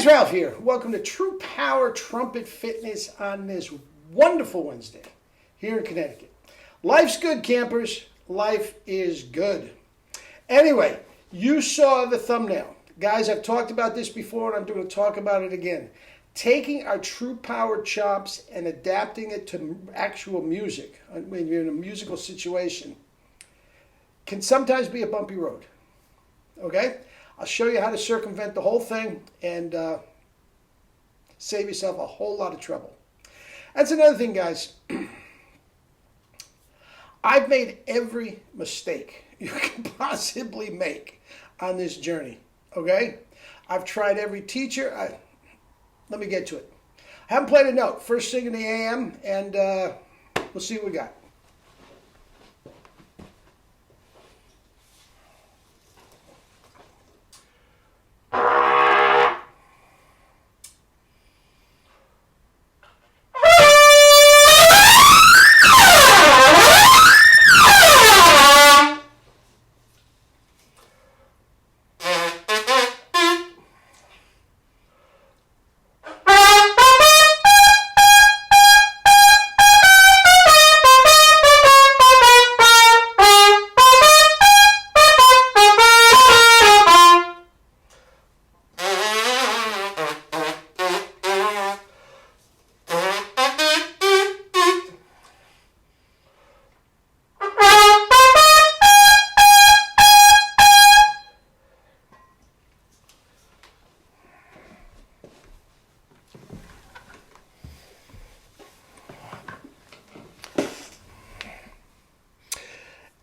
Guys, Ralph here. Welcome to True Power Trumpet Fitness on this wonderful Wednesday here in Connecticut. Life's good, campers. Life is good. Anyway, you saw the thumbnail. Guys, I've talked about this before and I'm going to talk about it again. Taking our True Power chops and adapting it to actual music when you're in a musical situation can sometimes be a bumpy road. Okay? I'll show you how to circumvent the whole thing and save yourself a whole lot of trouble. That's another thing, guys. I've made every mistake you can possibly make on this journey. Okay? I've tried every teacher. Let me get to it. I haven't played a note. First thing in the AM, and we'll see what we got.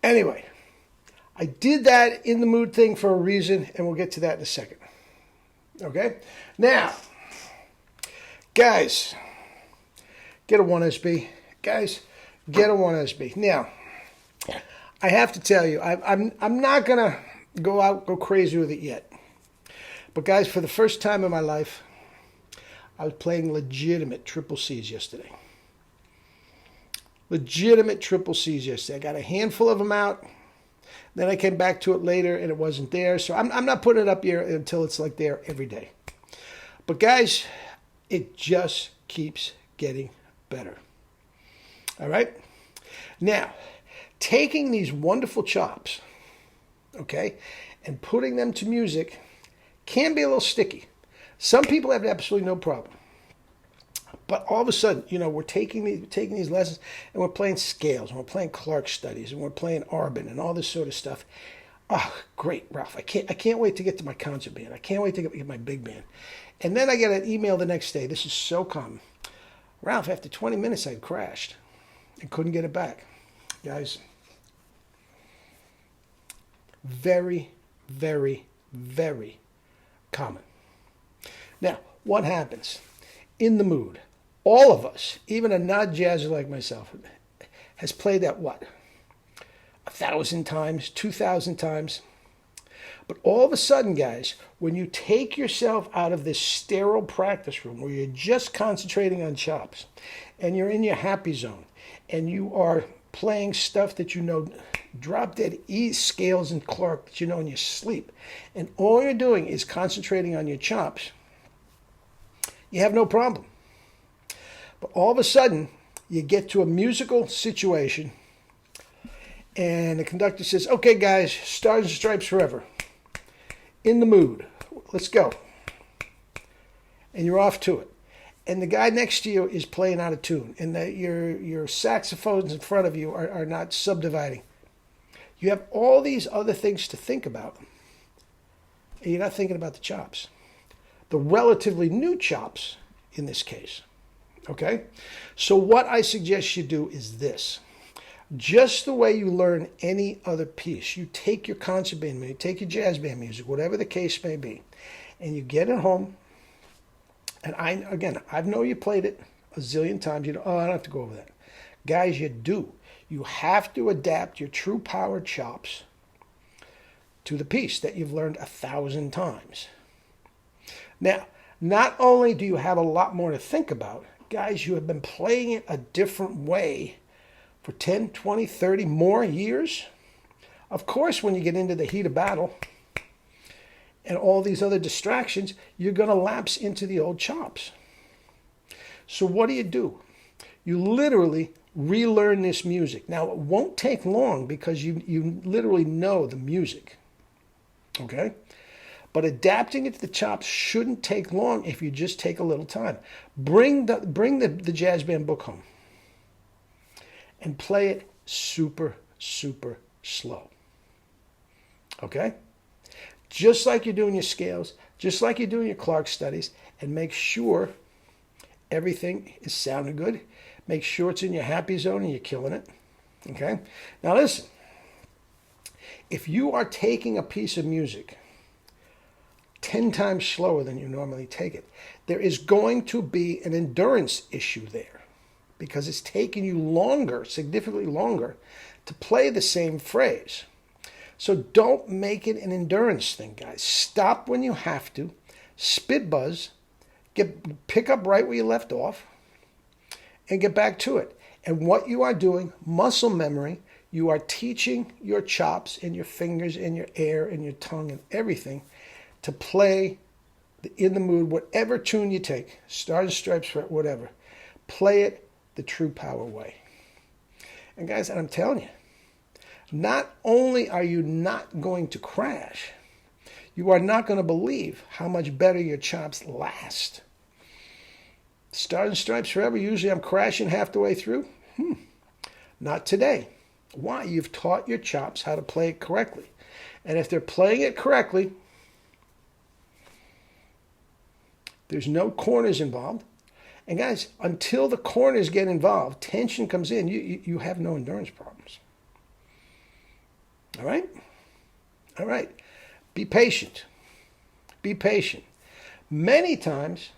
Anyway, I did that in the mood thing for a reason, and we'll get to that in a second. Okay? Now, guys, get a 1SB. Guys, get a 1SB. Now, I have to tell you, I'm not going to go crazy with it yet. But guys, for the first time in my life, I was playing legitimate triple C's yesterday. Legitimate triple C's yesterday. I got a handful of them out. Then I came back to it later and it wasn't there. So I'm not putting it up here until it's like there every day. But guys, it just keeps getting better. All right? Now, taking these wonderful chops, okay, and putting them to music can be a little sticky. Some people have absolutely no problem. But all of a sudden, you know, we're taking these lessons and we're playing scales and we're playing Clark studies and we're playing Arbin and all this sort of stuff. Oh, great, Ralph. I can't wait to get to my concert band. I can't wait to get to my big band. And then I get an email the next day. This is so common. Ralph, after 20 minutes, I crashed and couldn't get it back. Guys, very, very, very common. Now, what happens? In the mood. All of us, even a non-jazzer like myself, has played that, 1,000 times, 2,000 times. But all of a sudden, guys, when you take yourself out of this sterile practice room where you're just concentrating on chops and you're in your happy zone and you are playing stuff that you know, drop dead E scales and Clark that you know in your sleep, and all you're doing is concentrating on your chops, you have no problem. But all of a sudden, you get to a musical situation, and the conductor says, okay, guys, Stars and Stripes Forever. In the mood. Let's go. And you're off to it. And the guy next to you is playing out of tune, and your saxophones in front of you are not subdividing. You have all these other things to think about, and you're not thinking about the chops. The relatively new chops in this case. Okay? So what I suggest you do is this. Just the way you learn any other piece, you take your concert band music, you take your jazz band music, whatever the case may be, and you get it home. And I know you played it a zillion times. You know, I don't have to go over that. Guys, you do. You have to adapt your True Power chops to the piece that you've learned 1,000 times. Now, not only do you have a lot more to think about, guys, you have been playing it a different way for 10, 20, 30 more years. Of course, when you get into the heat of battle, and all these other distractions, you're going to lapse into the old chops. So what do? You literally relearn this music. Now, it won't take long because you literally know the music. Okay? But adapting it to the chops shouldn't take long if you just take a little time. Bring the jazz band book home and play it super, super slow. Okay? Just like you're doing your scales, just like you're doing your Clark studies, and make sure everything is sounding good. Make sure it's in your happy zone and you're killing it. Okay? Now listen, if you are taking a piece of music 10 times slower than you normally take it, there is going to be an endurance issue there because it's taking you longer, significantly longer, to play the same phrase. So don't make it an endurance thing, guys. Stop when you have to, spit buzz, pick up right where you left off, and get back to it. And what you are doing, muscle memory, you are teaching your chops and your fingers and your air and your tongue and everything to play in the mood, whatever tune you take, Stars and Stripes, whatever. Play it the True Power way. And guys, and I'm telling you, not only are you not going to crash, you are not going to believe how much better your chops last. Stars and Stripes Forever, usually I'm crashing half the way through. Not today. Why? You've taught your chops how to play it correctly. And if they're playing it correctly, there's no corners involved. And guys, until the corners get involved, tension comes in, you have no endurance problems. All right? All right. Be patient. Be patient. Many times,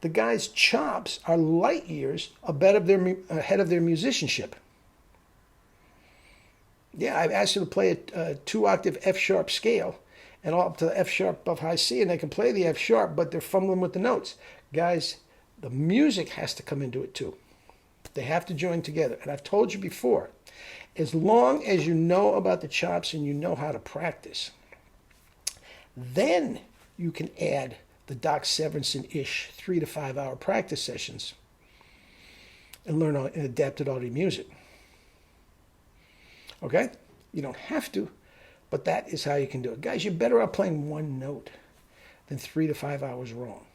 the guy's chops are light years ahead of their musicianship. Yeah, I've asked them to play a 2-octave F-sharp scale and all up to the F-sharp above high C, and they can play the F-sharp, but they're fumbling with the notes. Guys, the music has to come into it too. They have to join together. And I've told you before, as long as you know about the chops and you know how to practice, then you can add the Doc Severinsen-ish 3 to 5 hour practice sessions and learn and adapt it all to your music. Okay? You don't have to, but that is how you can do it. Guys, you're better off playing one note than 3 to 5 hours wrong.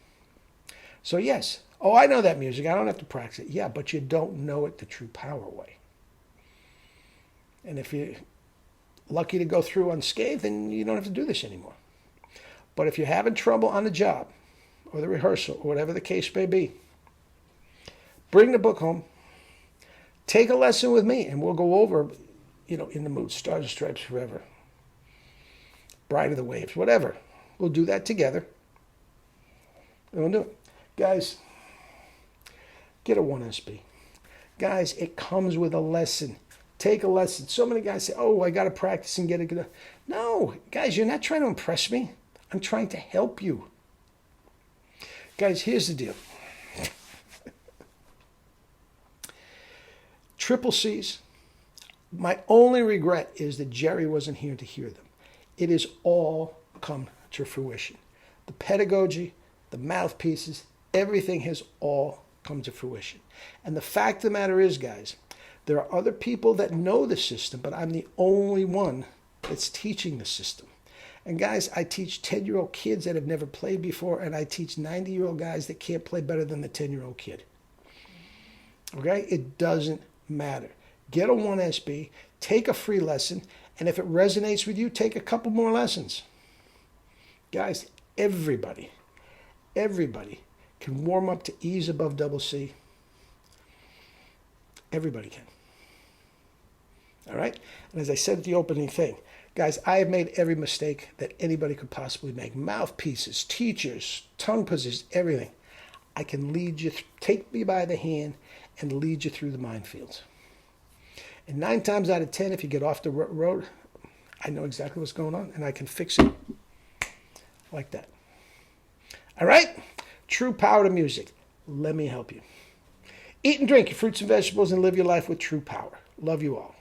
So yes, I know that music. I don't have to practice it. Yeah, but you don't know it the True Power way. And if you're lucky to go through unscathed, then you don't have to do this anymore. But if you're having trouble on the job or the rehearsal or whatever the case may be, bring the book home, take a lesson with me, and we'll go over, In the Mood, Stars and Stripes Forever, Bride of the Waves, whatever. We'll do that together. And we'll do it. Guys, get a 1SB. Guys, it comes with a lesson. Take a lesson. So many guys say, I got to practice and get it good. No, guys, you're not trying to impress me. I'm trying to help you. Guys, here's the deal. Triple C's. My only regret is that Jerry wasn't here to hear them. It has all come to fruition. The pedagogy, the mouthpieces, everything has all come to fruition. And the fact of the matter is, guys, there are other people that know the system, but I'm the only one that's teaching the system. And guys, I teach 10-year-old kids that have never played before, and I teach 90-year-old guys that can't play better than the 10-year-old kid. Okay? It doesn't matter. Get a 1SB, take a free lesson, and if it resonates with you, take a couple more lessons. Guys, everybody can warm up to E's above double C. Everybody can. All right? And as I said at the opening thing, guys, I have made every mistake that anybody could possibly make. Mouthpieces, teachers, tongue positions, everything. I can lead you, take me by the hand and lead you through the minefields. And 9 times out of 10, if you get off the road, I know exactly what's going on and I can fix it like that. All right? True power to music. Let me help you. Eat and drink your fruits and vegetables and live your life with true power. Love you all.